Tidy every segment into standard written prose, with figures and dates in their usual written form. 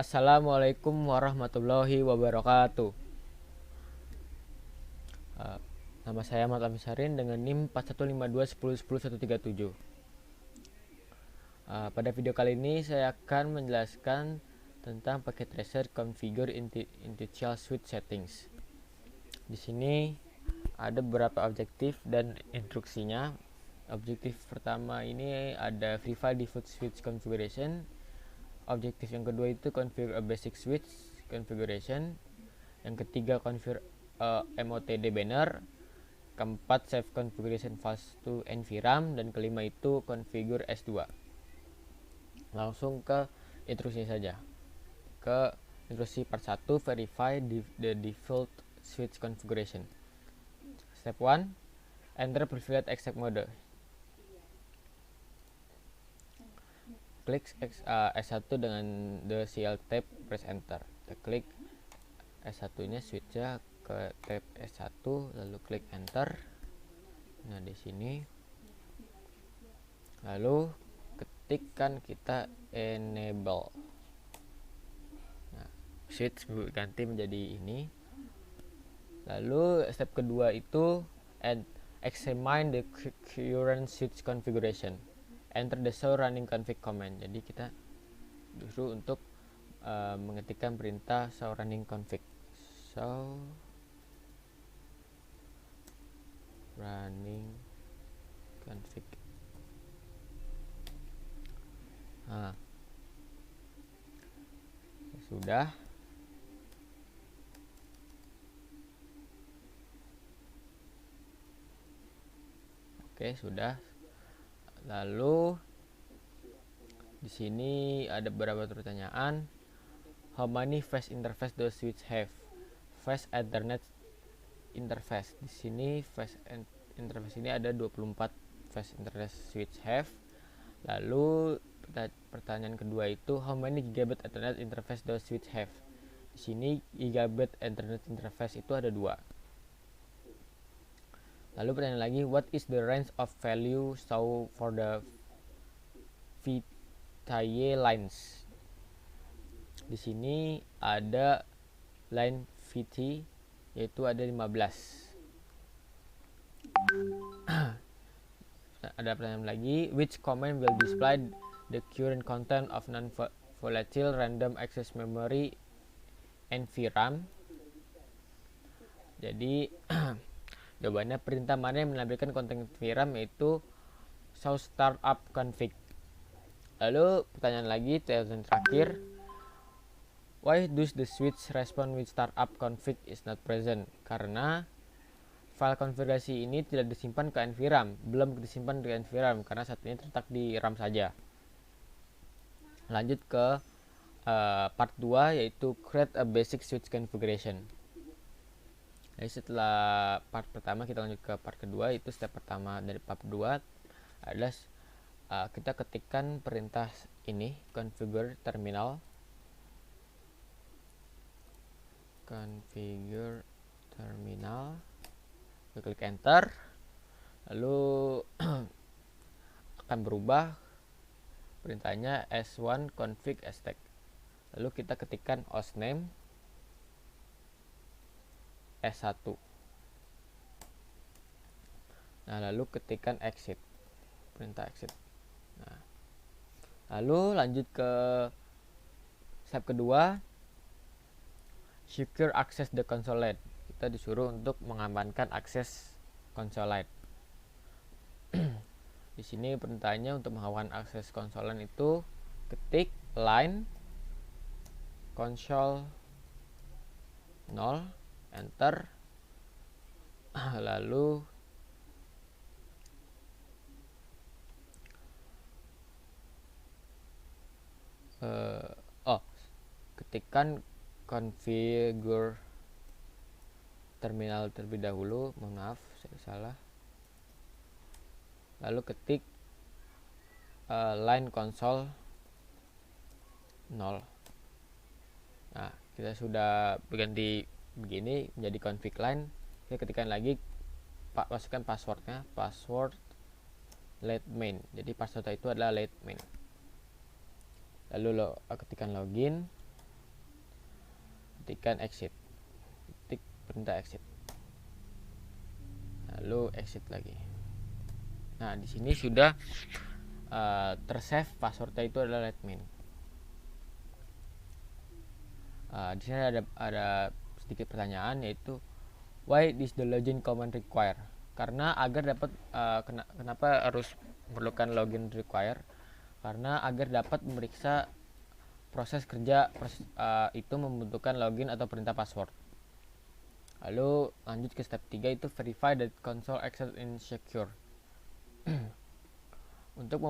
Assalamualaikum warahmatullahi wabarakatuh. Uh, Nama saya Ahmad Amisarin dengan NIM 4152101137. Pada video kali ini saya akan menjelaskan tentang paket tracer configure initial switch settings. Di sini ada beberapa objektif dan instruksinya. Objektif pertama ini ada free file default switch configuration. Objektif yang kedua itu configure a basic switch configuration. Yang ketiga configure MOTD banner. Keempat save configuration files to NVRAM, dan kelima itu configure S2. Langsung ke instruksi saja. Ke instruksi part 1, verify the default switch configuration. Step 1, enter preferred exec mode. Klik S1 dengan the CL tab, press enter. Kita klik S1 nya switch-nya ke tab S1, lalu klik enter. Nah, di sini lalu ketikkan kita enable. Nah, switch ganti menjadi ini. Lalu step kedua itu examine the current switch configuration. Enter the show running config command. Jadi kita disuruh untuk mengetikkan perintah show running config. Show running config. Nah, sudah. Oke, sudah. Lalu di sini ada beberapa pertanyaan. How many phase interface does switch have? Phase Ethernet interface. Di sini phase interface ini ada 24 phase interface switch have. Lalu pertanyaan kedua itu how many gigabit Ethernet interface does switch have? Di sini gigabit Ethernet interface itu ada 2. Lalu pertanyaan lagi, what is the range of value shown for the VTY lines? Di sini ada line VT yaitu ada 15. Ada pertanyaan lagi, which command will display the current content of non-volatile random access memory NVRAM? Jadi jawabannya perintah mana yang menampilkan konten VRAM yaitu show startup config. Lalu pertanyaan lagi yang terakhir, why does the switch respond with startup config is not present? Karena file konfigurasi ini tidak disimpan ke NVRAM, belum disimpan di NVRAM karena saat ini terletak di RAM saja. Lanjut ke part 2 yaitu create a basic switch configuration. Jadi setelah part pertama kita lanjut ke part kedua. Itu step pertama dari part 2 adalah kita ketikkan perintah ini, configure terminal. Configure terminal. Klik enter. Lalu akan berubah perintahnya s1 config stack. Lalu kita ketikkan hostname S1. Nah, lalu ketikkan exit, perintah exit. Nah, lalu lanjut ke step kedua, secure access the console LED. Kita disuruh untuk mengamankan akses console LED. Di sini perintahnya untuk mengamankan akses konsol LED itu ketik line console 0, enter. Lalu ketikkan configure terminal terlebih dahulu. Mohon maaf, saya salah. Lalu ketik line console 0. Nah, kita sudah berganti begini menjadi config line. Kita ketikkan lagi, masukkan passwordnya, password let main. Jadi password itu adalah let main. Lalu ketikkan login. ketikkan exit, ketik perintah exit, lalu exit lagi. Nah, di sini sudah tersave passwordnya itu adalah admin. Di sini ada sedikit pertanyaan, yaitu why is the login command require? Karena agar dapat kenapa harus memerlukan login require? Karena agar dapat memeriksa proses kerja itu membutuhkan login atau perintah password. Lalu lanjut ke step 3, itu verify that console access in secure. Untuk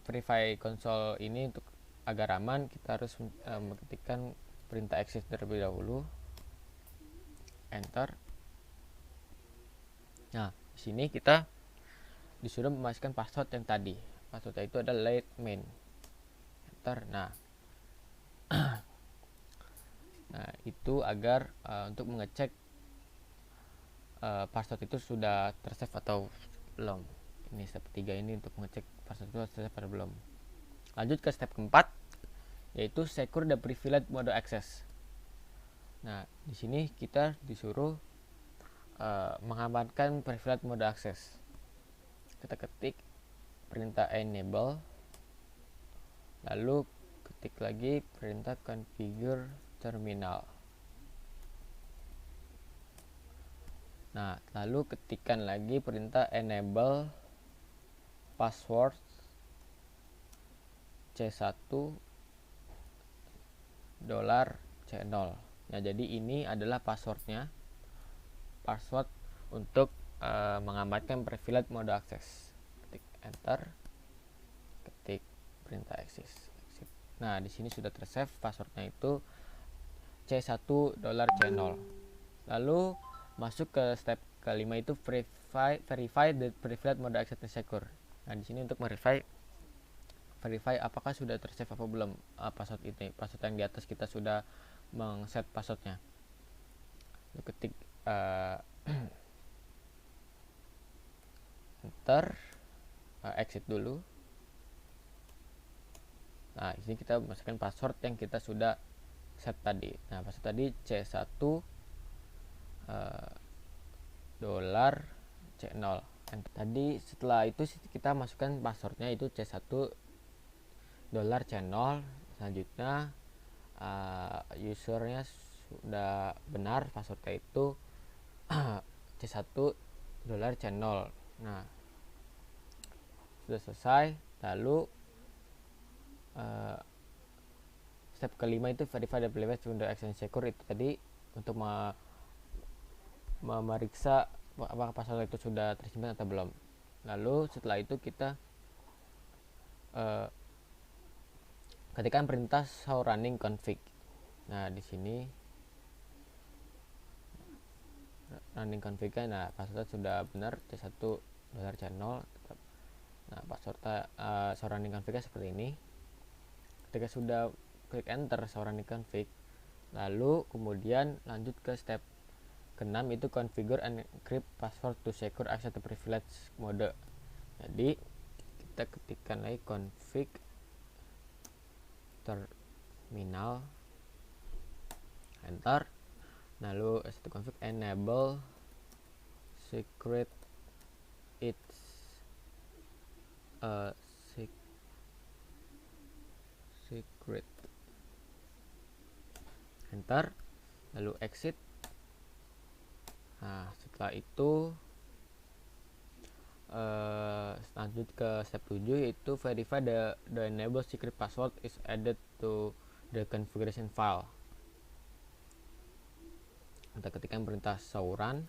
verify konsol ini untuk agar aman, kita harus mengetikkan perintah access terlebih dahulu, enter. Nah, di sini kita disuruh memasukkan password yang tadi. Passwordnya itu adalah admin, enter. Nah, itu agar untuk mengecek password itu sudah tersave atau belum. Ini step 3 ini untuk mengecek password itu tersave atau belum. Lanjut ke step keempat, yaitu secure the privileged mode access. Nah, di sini kita disuruh mengamankan privileged mode access. Kita ketik perintah enable, lalu ketik lagi perintah configure terminal. Nah, lalu ketikkan lagi perintah enable password C1 $C0. Nah, jadi ini adalah passwordnya, password untuk mengamankan privilege mode access. Ketik enter, ketik perintah exit. Nah, di sini sudah tersave passwordnya itu C1 $C0. Lalu masuk ke step kelima, itu verify the privilege mode access secure. Nah, di sini untuk verify apakah sudah tersave apa belum password ini, password yang di atas kita sudah mengset passwordnya. Lalu ketik enter, exit dulu. Nah, di sini kita masukkan password yang kita sudah set tadi. Nah, password tadi C1 $C0. Tadi setelah itu kita masukkan passwordnya itu C1 $C0. Selanjutnya usernya sudah benar, passwordnya itu C1 $C0. Nah, sudah selesai. Lalu step kelima itu verify the privilege window access secure. Itu tadi untuk memeriksa apakah password itu sudah tersimpan atau belum. Lalu setelah itu kita ketikkan perintah show running config. Nah, di sini running config-nya, nah passwordnya sudah benar C1 $C0. Nah, passwordnya show running config-nya seperti ini. Ketika sudah klik enter show running config, lalu kemudian lanjut ke step ke-6, itu configure and encrypt password to secure access to privilege mode. Jadi kita ketikkan lagi config terminal, enter. Lalu config enable secret it's secret, enter. Lalu exit. Nah, setelah itu lanjut ke step 7, yaitu verify the enable secret password is added to the configuration file. Kita ketikkan perintah show run.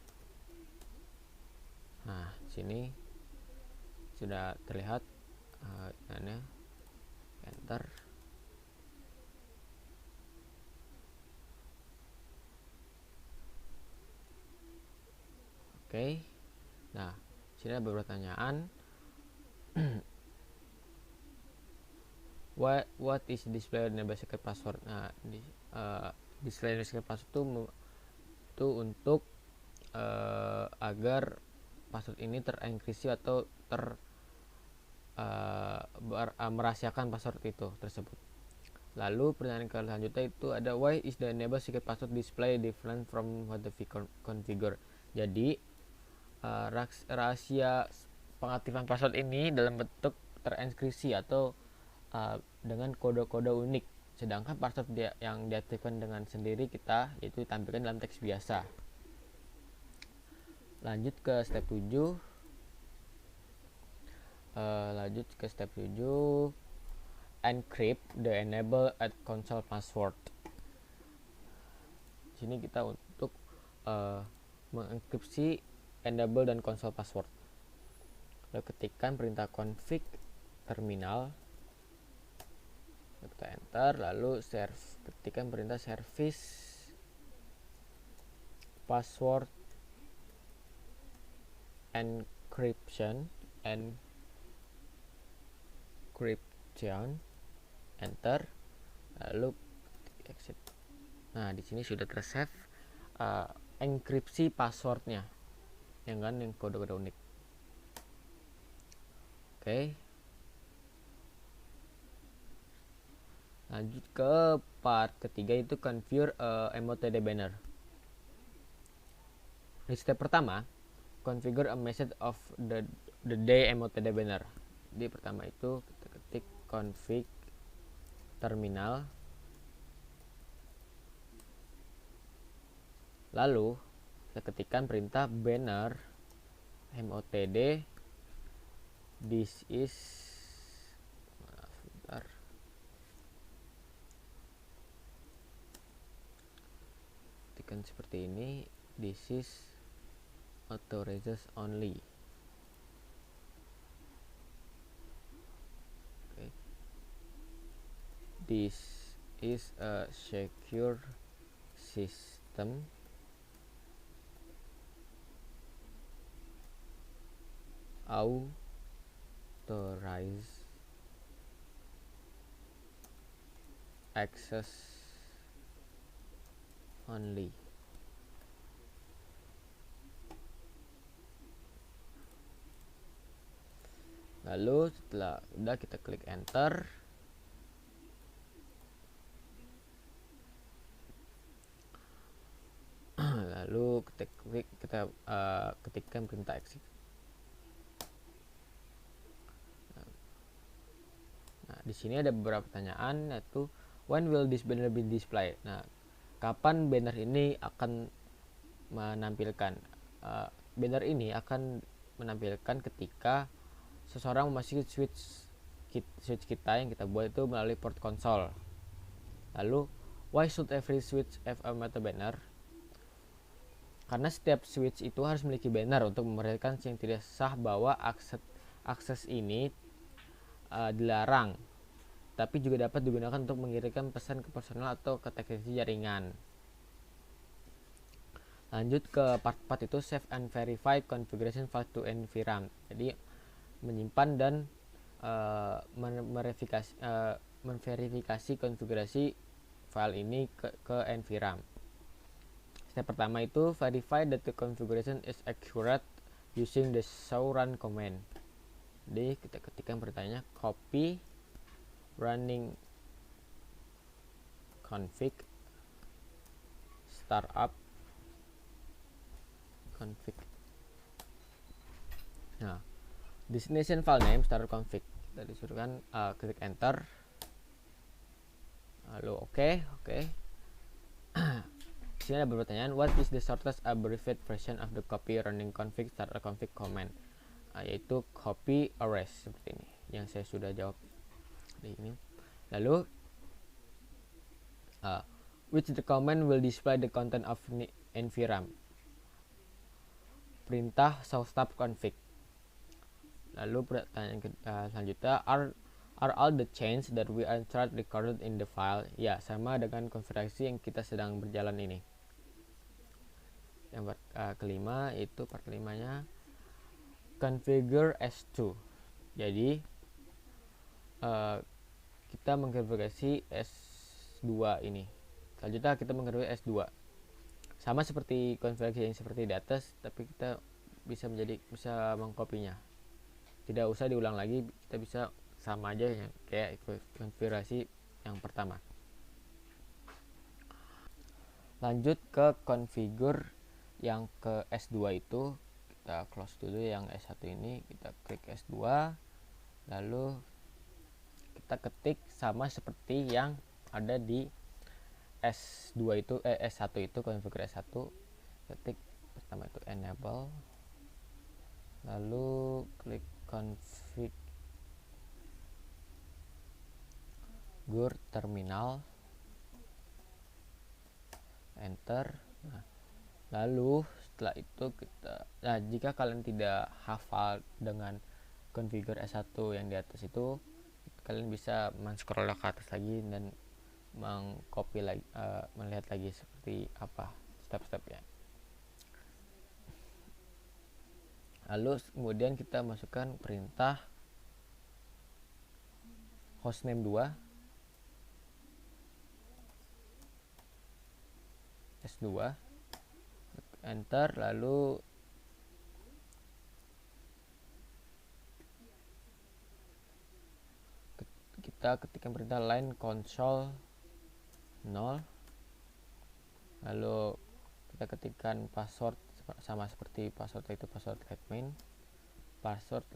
Nah, sini sudah terlihat enter. Oke. Nah, sini ada beberapa pertanyaan. What is display enable secret password? Nah, display secret password itu untuk agar password ini terenkripsi atau merahasiakan password itu tersebut. Lalu pertanyaan selanjutnya itu ada why is the enable secret password display different from what the configure. Jadi rahasia pengaktifan password ini dalam bentuk terenkripsi atau dengan kode-kode unik. Sedangkan password yang diaktifkan dengan sendiri kita yaitu ditampilkan dalam teks biasa. Lanjut ke step 7. Encrypt the enable at console password. Di sini kita untuk mengenkripsi enable dan console password. Lalu ketikkan perintah config terminal, kita enter, lalu ketikkan perintah service password encryption, enter, lalu exit. Nah, di sini sudah tersave enkripsi passwordnya, yang kode-kode unik. Oke. Lanjut ke part ketiga, itu configure MOTD banner. Di step pertama, configure a message of the day MOTD banner. Di pertama itu kita ketik config terminal, lalu kita ketikkan perintah banner MOTD this is ketikkan seperti ini, this is authorizes only. Okay. This is a secure system authorize access only. Lalu setelah udah kita klik enter. Lalu kita ketikkan perintah exit. Nah, di sini ada beberapa pertanyaan, yaitu when will this banner be displayed? Nah, kapan banner ini akan menampilkan? Banner ini akan menampilkan ketika seseorang memasuki switch kita yang kita buat itu melalui port konsol. Lalu, why should every switch have a meta banner? Karena setiap switch itu harus memiliki banner untuk memperlihatkan yang tidak sah bahwa akses ini dilarang, tapi juga dapat digunakan untuk mengirimkan pesan ke personal atau ke teknisi jaringan. Lanjut ke part itu save and verify configuration file to NVRAM. Jadi menyimpan dan memverifikasi konfigurasi file ini ke NVRAM. Step pertama itu verify that the configuration is accurate using the show run command. Jadi kita ketikkan pertanyaannya copy running config startup config. Nah, destination file name startup config. Kita disuruhkan klik enter. Lalu oke. Di sini ada beberapa pertanyaan. What is the shortest abbreviated version of the copy running config startup config command? Yaitu copy arrest, seperti ini yang saya sudah jawab di ini. Lalu which the command will display the content of NVRAM? Perintah show stop config. Lalu pertanyaan selanjutnya, are all the changes that we are recorded in the file? Ya, sama dengan konfigurasi yang kita sedang berjalan ini. Yang kelima itu part kelimanya configure S2. Jadi kita mengkonfigurasi S2 ini. Selanjutnya kita mengkonfigurasi S2. Sama seperti konfigurasi yang seperti di atas, tapi kita bisa mengkopinya. Tidak usah diulang lagi, kita bisa sama aja yang kayak konfigurasi yang pertama. Lanjut ke configure yang ke S2 itu, kita close dulu yang S1 ini, kita klik S2, lalu kita ketik sama seperti yang ada di S2 itu, S1 itu, configure S1. Ketik pertama itu enable, lalu klik configure terminal, enter. Lalu setelah itu jika kalian tidak hafal dengan configure S1 yang di atas itu, kalian bisa men-scroll ke atas lagi dan mengcopy lagi, melihat lagi seperti apa step-stepnya. Lalu kemudian kita masukkan perintah hostname 2 S2, enter, lalu kita ketikkan perintah line console 0, lalu kita ketikkan password sama seperti password, itu password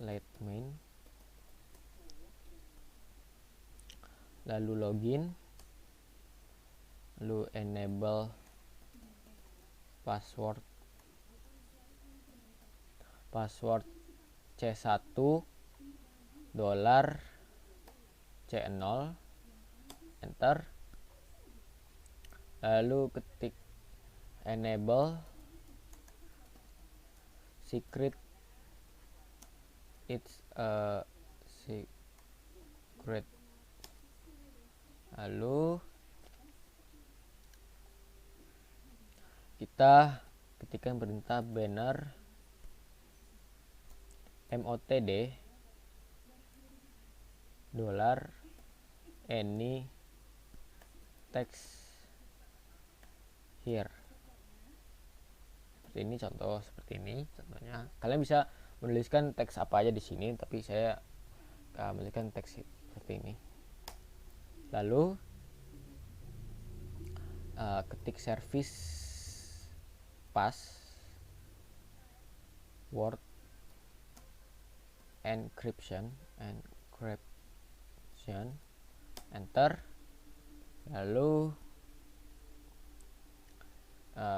let main, lalu login, lalu enable password C1 $C0, enter, lalu ketik enable secret, it's a secret, lalu kita ketikkan perintah banner motd $any text here. Seperti ini contohnya. Kalian bisa menuliskan teks apa aja di sini, tapi saya menuliskan teks seperti ini. Lalu ketik service password encryption, enter, lalu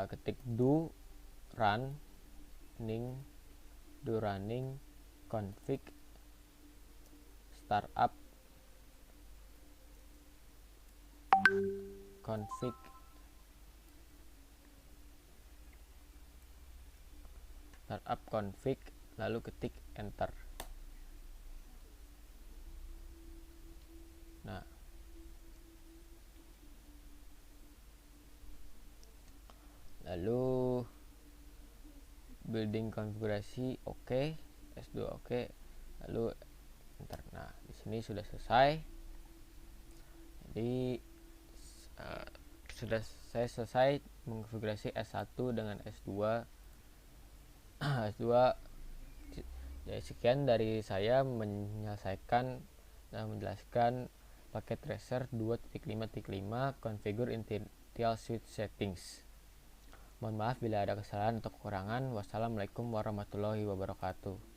ketik do running config startup config, lalu ketik enter. Nah, lalu building konfigurasi oke, S2 oke, lalu enter. Nah, di sini sudah selesai. Jadi saya selesai mengkonfigurasi S1 dengan S2. S2. Jadi sekian dari saya menyelesaikan dan menjelaskan paket tracer 2.5.5 configure initial switch settings. Mohon maaf bila ada kesalahan atau kekurangan. Wassalamualaikum warahmatullahi wabarakatuh.